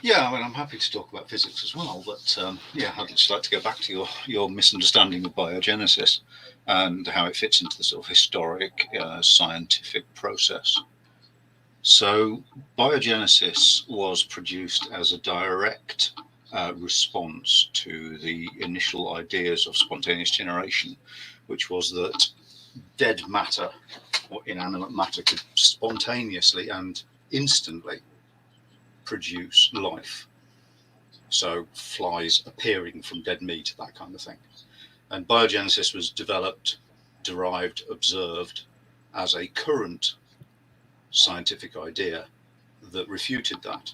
Yeah, I mean, I'm happy to talk about physics as well, but yeah, I'd just like to go back to your misunderstanding of biogenesis and how it fits into the sort of historic scientific process. So, biogenesis was produced as a direct response to the initial ideas of spontaneous generation, which was that dead matter or inanimate matter could spontaneously and instantly produce life. So flies appearing from dead meat, that kind of thing. And biogenesis was developed, derived, observed as a current scientific idea that refuted that.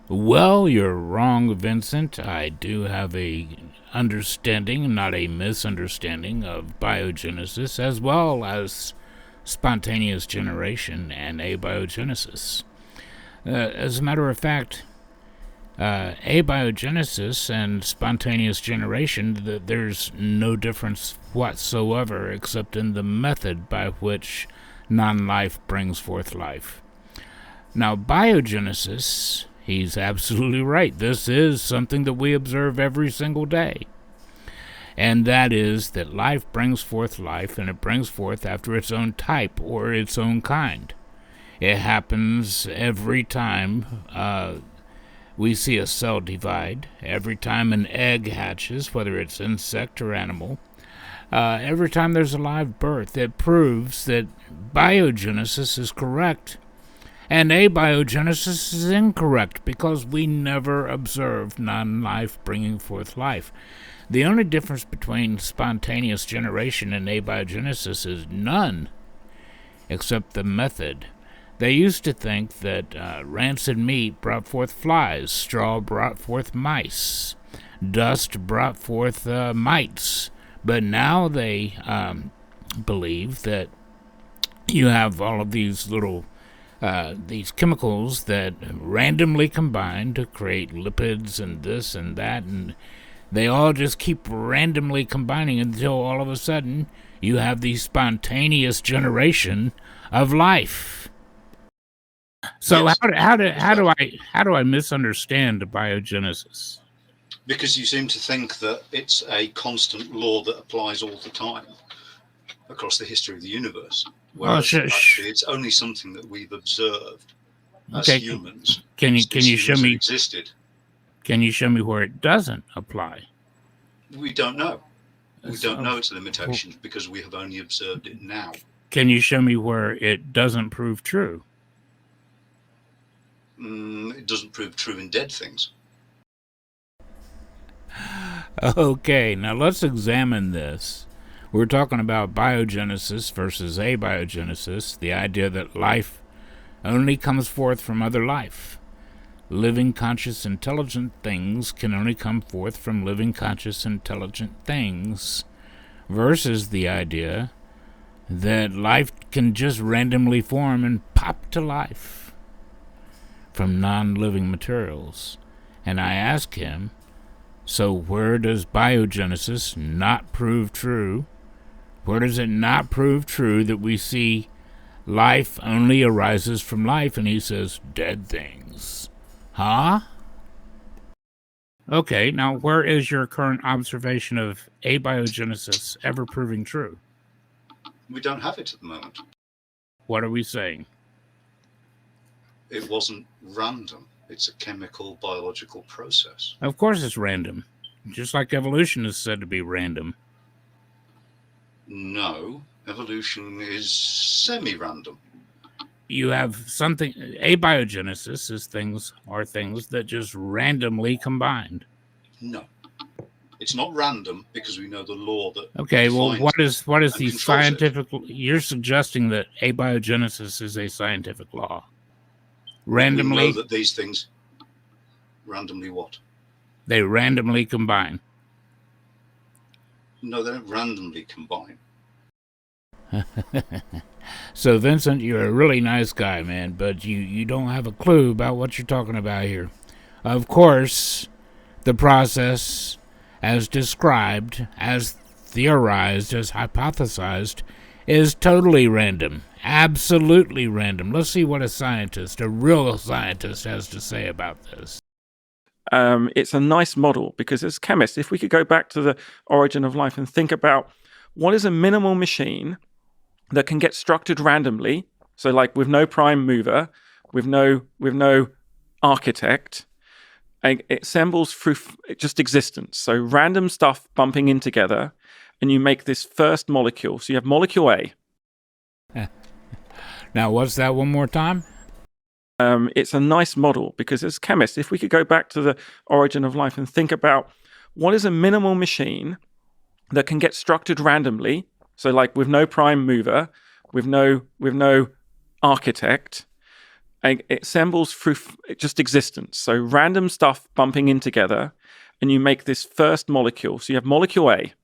Well, you're wrong, Vincent. I do have a understanding, not a misunderstanding, of biogenesis as well as spontaneous generation and abiogenesis. As a matter of fact, abiogenesis and spontaneous generation, there's no difference whatsoever except in the method by which non life brings forth life. Now, biogenesis, he's absolutely right. This is something that we observe every single day. And that is that life brings forth life, and it brings forth after its own type or its own kind. It happens every time we see a cell divide, every time an egg hatches, whether it's insect or animal. Every time there's a live birth, it proves that biogenesis is correct and abiogenesis is incorrect because we never observed non life bringing forth life. The only difference between spontaneous generation and abiogenesis is none, except the method. They used to think that rancid meat brought forth flies, straw brought forth mice, dust brought forth mites. But now they believe that you have all of these chemicals that randomly combine to create lipids and this and that, and they all just keep randomly combining until all of a sudden you have the spontaneous generation of life. So Yes, how do I misunderstand biogenesis? because you seem to think that it's a constant law that applies all the time across the history of the universe, Well, whereas actually it's only something that we've observed as okay. humans Can since you show humans have me? existed. Can you show me where it doesn't apply? We don't know. We don't So, know its limitations because we have only observed it now. can you show me where it doesn't prove true? It doesn't prove true in dead things. Okay, now let's examine this. We're talking about biogenesis versus abiogenesis, the idea that life only comes forth from other life. Living, conscious, intelligent things can only come forth from living, conscious, intelligent things, versus the idea that life can just randomly form and pop to life from non living materials. And I ask him, so where does biogenesis not prove true? Where does it not prove true that we see life only arises from life? And he says, dead things. Huh? Okay, now where is your current observation of abiogenesis ever proving true? We don't have it at the moment. What are we saying? It wasn't random. It's a chemical biological process. Of course it's random, just like evolution is said to be random. No, evolution is semi-random. You have something, abiogenesis is things that just randomly combined. No, it's not random because we know the law that Okay, well, defines what is and the controls it. scientific? You're suggesting that abiogenesis is a scientific law. That we know Randomly, that these things randomly what? they randomly combine. No, they don't randomly combine. So, Vincent, you're a really nice guy, man, but you don't have a clue about what you're talking about here. Of course, the process, as described, as theorized, as hypothesized, is totally random. Absolutely random. Let's see what a real scientist, has to say about this. It's a nice model because as chemists, if we could go back to the origin of life and think about what is a minimal machine that can get structured randomly, so like with no prime mover, with no architect, and it assembles through just existence. So random stuff bumping in together, and you make this first molecule. So you have molecule A. Now, what's that one more time? It's a nice model because as chemists, if we could go back to the origin of life and think about what is a minimal machine that can get structured randomly, so like with no prime mover, with no architect, and it assembles through just existence. So random stuff bumping in together, and you make this first molecule. So you have molecule A.